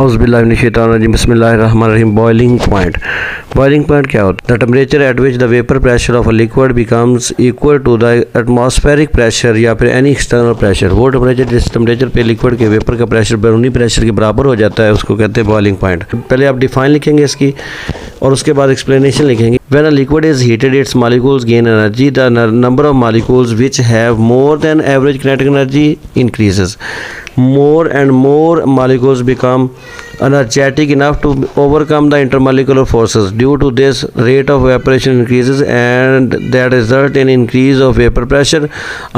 औज़ुबिल्लाहिमिनश्शैतानिर्रजीम बिस्मिल्लाहिर्रहमानिर्रहीम। Boiling point क्या होता है? The temperature at which the vapour pressure of a liquid becomes equal to the atmospheric pressure या फिर एनी एक्सटर्नल प्रेशर। वो टेम्परेचर जिस टेम्परेचर पे लिक्विड के वेपर का प्रेशर बैरूनी प्रेशर के बराबर हो जाता है उसको कहते हैं बॉइलिंग पॉइंट। पहले आप डिफाइन लिखेंगे इसकी और उसके बाद एक्सप्लेनेशन लिखेंगे। When a liquid is heated, its molecules gain energy. The number of molecules which have more than average kinetic energy increases. More and more molecules become energetic enough to overcome the intermolecular forces. Due to this, rate of evaporation increases and that result in increase of vapor pressure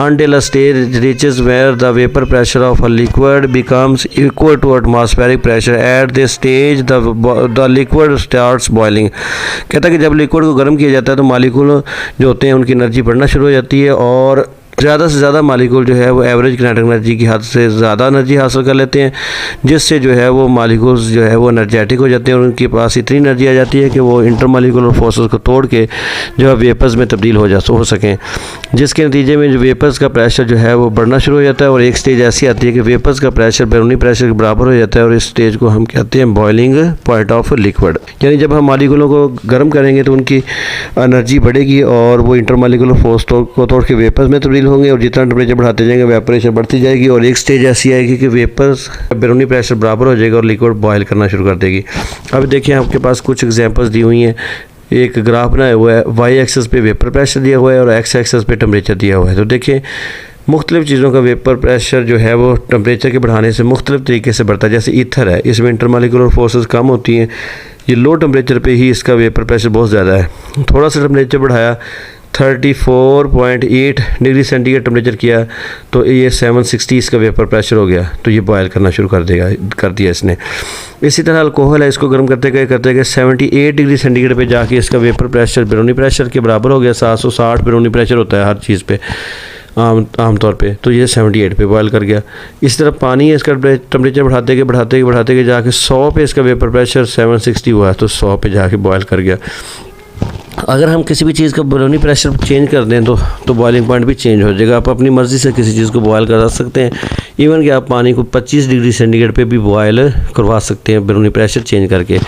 until a stage reaches where the vapor pressure of a liquid becomes equal to atmospheric pressure. At this stage, the liquid starts boiling. कहता है कि जब liquid को गर्म किया जाता है तो मालिक्यूल जो होते हैं उनकी एनर्जी बढ़ना शुरू हो जाती है और ज़्यादा से ज़्यादा मालिक्यूल जो है वो एवरेज किनेटिक एनर्जी की हद से ज़्यादा एनर्जी हासिल कर लेते हैं, जिससे जो है वो मालिक्यूल्स जो है वो एनर्जेटिक हो जाते हैं और उनके पास इतनी एनर्जी आ जाती है कि वो इंटरमालिक्यूलर फोर्सेस को तोड़ के जो है वेपर्स में तब्दील हो सकें, जिसके नतीजे में जो वेपर्स का प्रेशर जो है वो बढ़ना शुरू हो जाता है और एक स्टेज ऐसी आती है कि वेपर्स का प्रेशर बैरूनी प्रेशर के बराबर हो जाता है और इस स्टेज को हम कहते हैं बॉइलिंग पॉइंट ऑफ लिक्विड। यानी जब हम मालिक्यूलों को गर्म करेंगे तो उनकी एनर्जी बढ़ेगी और वो इंटरमालिक्यूलर फोर्स को तोड़ के वेपर्स में तब्दील होंगे और जितना टेम्परेचर बढ़ाते जाएंगे वेपरेशन बढ़ती जाएगी और एक स्टेज ऐसी आएगी कि वेपर्स बैरूनी प्रेशर बराबर हो जाएगा और लिक्विड बॉयल करना शुरू कर देगी। अब देखिए आपके पास कुछ एग्जांपल्स दी हुई हैं। एक ग्राफ बनाया हुआ है, वाई एक्सेस पे वेपर प्रेशर दिया हुआ है और एक्स एक्सेस पे टेम्परेचर दिया हुआ है। तो देखिए मुख्तलिफ़ चीज़ों का वेपर प्रेशर जो है वो टेम्परेचर के बढ़ाने से मुख्तलिफ़ तरीके से बढ़ता है। जैसे ईथर है, इसमें इंटरमालिक्यूलर फोर्सेस कम होती हैं, ये लो टेम्परेचर पे ही इसका वेपर प्रेशर बहुत ज़्यादा है। थोड़ा सा टेम्परेचर बढ़ाया 34.8 डिग्री सेंटीग्रेड टेम्परेचर किया तो ये 760 इसका वेपर प्रेशर हो गया, तो ये बॉयल करना शुरू कर दिया इसने। इसी तरह अल्कोहल है, इसको गर्म करते गए 78 डिग्री सेंटीग्रेड पे जाके इसका वेपर प्रेशर बैरूनी प्रेशर के बराबर हो गया। 760 बैरूनी प्रेशर होता है हर चीज़ पे आम तौर पे, तो ये 78 पे बॉयल कर गया। इस तरह पानी है, इसका टेम्परेचर बढ़ाते गए जाके 100 पे इसका वेपर प्रेशर 760 हुआ है तो 100 पे जाके बॉयल कर गया। अगर हम किसी भी चीज़ का बैरूनी प्रेशर चेंज कर दें तो बॉइलिंग पॉइंट भी चेंज हो जाएगा। आप अपनी मर्ज़ी से किसी चीज़ को बॉयल करा सकते हैं, इवन कि आप पानी को 25 डिग्री सेंटीग्रेड पे भी बॉयल करवा सकते हैं बैरूनी प्रेशर चेंज करके।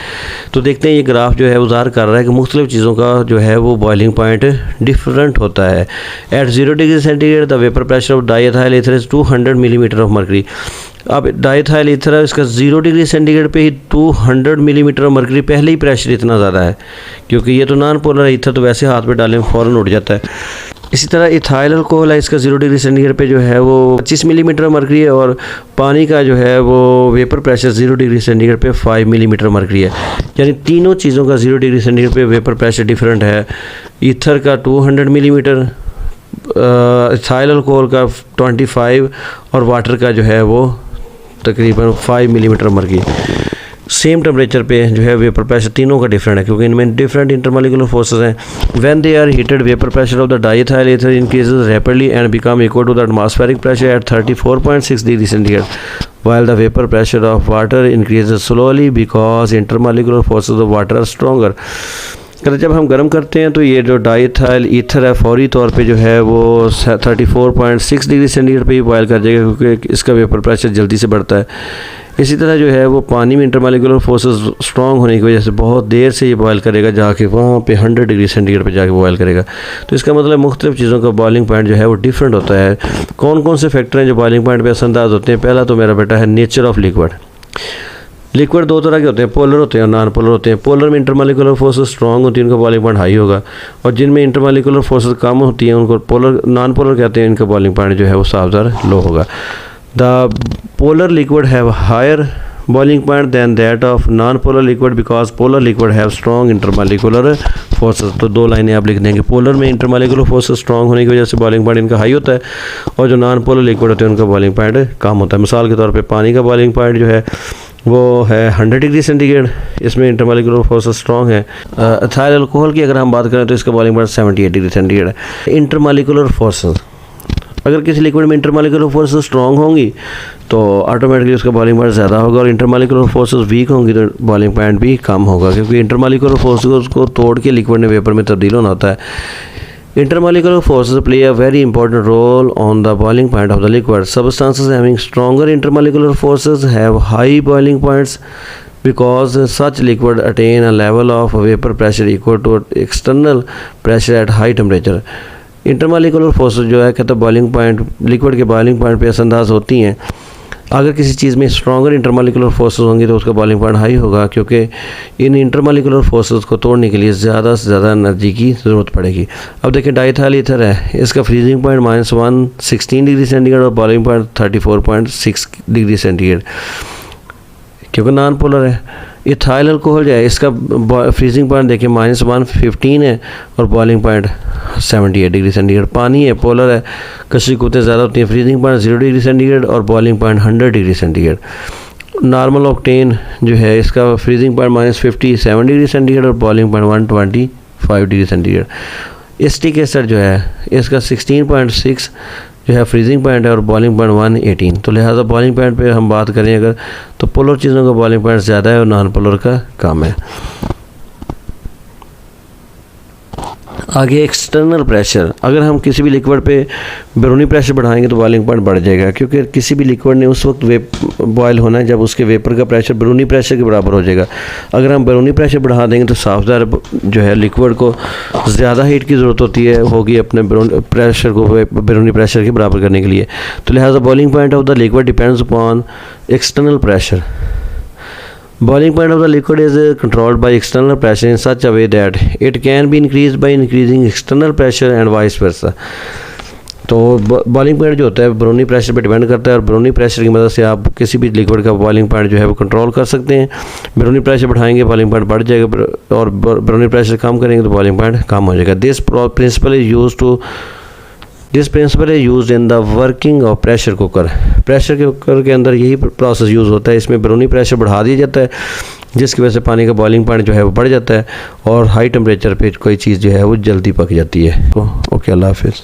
तो देखते हैं ये ग्राफ जो है वो ज़ाहिर कर रहा है कि मुख्तलिफ़ चीज़ों का जो है वो बॉइलिंग पॉइंट डिफरेंट होता है। At 0 degree centigrade the vapour pressure of diethyl ether is 200 millimetre of mercury. अब डाईएथाइल ईथर इसका 0 डिग्री सेंटीग्रेड पे ही 200 मिलीमीटर ऑफ मर्करी, पहले ही प्रेशर इतना ज़्यादा है क्योंकि ये तो नॉन पोलर ईथर तो वैसे हाथ पे डालने में फ़ौरन उड़ जाता है। इसी तरह इथाइल अल्कोहल है, इसका 0 डिग्री सेंटीग्रेड पे जो है वो 25 मिलीमीटर मर्करी है और पानी का जो है वो वेपर प्रेशर 0 डिग्री सेंटीग्रेड पे 5 मिलीमीटर मर्करी है। यानी तीनों चीज़ों का 0 डिग्री सेंटीग्रेड पे वेपर प्रेशर डिफरेंट है। ईथर का 200 मिलीमीटर, इथाइल अल्कोहल का 25 और वाटर का जो है वो तकरीबन 5 मिलीमीटर मर्करी। सेम टेम्परेचर पे जो है वेपर प्रेशर तीनों का डिफरेंट है क्योंकि इनमें डिफरेंट इंटरमॉलिक्यूलर फोर्सेस हैं। When they are heated vapour pressure of the diethyl ether increases rapidly and become equal to the atmospheric pressure at 34.6 degree centigrade while the vapor pressure of water increases slowly because intermolecular forces of water are stronger। जब हम गर्म करते हैं तो ये जो डाईएथाइल ether है फौरी तौर पे जो है वो 34.6 डिग्री सेंटीग्रेड पे ही बॉयल कर जाएगा क्योंकि इसका वेपर प्रेशर जल्दी से बढ़ता है। इसी तरह जो है वो पानी में इंटरमॉलिक्यूलर फोर्सेस स्ट्रॉन्ग होने की वजह से बहुत देर से ये बॉयल करेगा, जाके वहाँ पे 100 डिग्री सेंटीग्रेड पे जाके बॉयल करेगा। तो इसका मतलब मुख्तलिफ़ चीज़ों का बॉइलिंग पॉइंट जो है वो डिफरेंट होता है। कौन कौन से फैक्टर हैं जो बॉइलिंग पॉइंट पे असरअंदाज होते हैं? पहला तो मेरा बेटा है नेचर ऑफ लिक्विड। लिक्विड दो तरह के होते हैं, पोलर होते हैं और नॉन पोलर होते हैं। पोलर में इंटरमॉलिक्यूलर फोर्सेस स्ट्रॉन्ग होती है, उनका बॉइलिंग पॉइंट हाई होगा, और जिनमें इंटरमॉलिक्यूलर फोर्सेस कम होती हैं उनको नॉन पोलर कहते हैं, इनका बॉइलिंग पॉइंट जो है वो साफ लो होगा। The polar liquid have higher boiling point than that of non-polar liquid because polar liquid have strong intermolecular forces। तो दो लाइनें आप लिख देंगे। पोलर में intermolecular forces strong होने की वजह से बॉइलिंग पॉइंट इनका हाई होता है और जो नॉन पोलर लिक्विड होते हैं उनका बॉइलिंग पॉइंट कम होता है। मिसाल के तौर पे पानी का बॉइलिंग पॉइंट जो है वो है 100 डिग्री सेंटीग्रेड, इसमें इंटरमॉलिक्यूलर फोर्सेस स्ट्रॉन्ग है। इथाइल अल्कोहल की अगर हम बात करें तो इसका बॉइलिंग पॉइंट 78 डिग्री सेंटीग्रेड है। इंटरमॉलिक्यूलर फोर्सेस, अगर किसी लिक्विड में इंटरमॉलिक्यूलर फोर्सेस स्ट्रॉन्ग होंगी तो ऑटोमेटिकली उसका बॉइलिंग पॉइंट ज़्यादा होगा और इंटरमॉलिक्यूलर फोर्सेस वीक होंगी तो बॉइलिंग पॉइंट भी कम होगा क्योंकि इंटरमॉलिक्यूलर फोर्सेस को तोड़ के लिक्विड ने वेपर में तब्दील होना होता है। Intermolecular forces play a very important role on the boiling point of the liquid. Substances having stronger intermolecular forces have high boiling points because such liquid attain a level of vapor pressure equal to external pressure at high temperature. Intermolecular forces जो है कहते हैं boiling point, liquid के boiling point पे असरअंदाज होती हैं। अगर किसी चीज़ में स्ट्रॉन्गर इंटरमॉलिकुलर फोर्सेस होंगी तो उसका बॉइलिंग पॉइंट हाई होगा, क्योंकि इन इंटरमॉलिकुलर फोर्सेस को तोड़ने के लिए ज़्यादा से ज़्यादा एनर्जी की ज़रूरत पड़ेगी। अब देखिए डाइथाइल ईथर है, इसका फ्रीजिंग पॉइंट -116 डिग्री सेंटीग्रेड और बॉइलिंग पॉइंट 34.6 डिग्री सेंटीग्रेड, क्योंकि नॉन पोलर है। इथाइल अल्कोहल जो है इसका फ्रीजिंग पॉइंट देखिए -115 है और बॉइलिंग पॉइंट 78 डिग्री सेंटीग्रेड। पानी है, पोलर है, कशी कुतें ज़्यादा होती हैं, फ्रीजिंग पॉइंट 0 डिग्री सेंटीग्रेड और boiling point 100 degree centigrade. Normal octane जो है इसका फ्रीजिंग पॉइंट -57 डिग्री सेंटीग्रेड और boiling point 125 degree centigrade. Acetic acid जो है इसका 16.6 जो है फ्रीजिंग पॉइंट है और बॉइलिंग पॉइंट 118। तो लिहाजा बॉइलिंग पॉइंट पे हम बात करें अगर, तो पोलर चीज़ों का बॉइलिंग पॉइंट ज़्यादा है और नॉन पोलर का कम है। आगे एक्सटर्नल प्रेशर, अगर हम किसी भी लिक्विड पे बैरूनी प्रेशर बढ़ाएंगे तो बॉइलिंग पॉइंट बढ़ जाएगा, क्योंकि किसी भी लिक्विड ने उस वक्त बॉयल होना है जब उसके वेपर का प्रेशर बैरूनी प्रेशर के बराबर हो जाएगा। अगर हम बैरूनी प्रेशर बढ़ा देंगे तो साफदार जो है लिक्विड को ज़्यादा हीट की ज़रूरत होगी अपने प्रेशर को बैरूनी प्रेशर के बराबर करने के लिए। तो लिहाजा boiling point of the liquid depends upon external pressure. Boiling point of the liquid is controlled by external pressure in such a way that it can be increased by increasing external pressure and vice versa. तो boiling point जो होता है बैरूनी pressure पे depend करता है और बैरूनी प्रेशर की मदद से आप किसी भी लिक्विड का बॉइलिंग पॉइंट जो है वो कंट्रोल कर सकते हैं। बैरूनी प्रेशर बढ़ाएंगे बॉइलिंग पॉइंट बढ़ जाएगा और बैरूनी प्रेशर कम करेंगे तो बॉइलिंग पॉइंट कम हो जाएगा। This principle is used in the working of pressure cooker. Pressure cooker के अंदर यही प्रोसेस यूज़ होता है। इसमें बैरूनी प्रेशर बढ़ा दिया जाता है जिसकी वजह से पानी का बॉइलिंग पॉइंट जो है वो बढ़ जाता है और हाई टेम्परेचर पे कोई चीज़ जो है वो जल्दी पक जाती है। ओके, अल्लाह हाफिज़।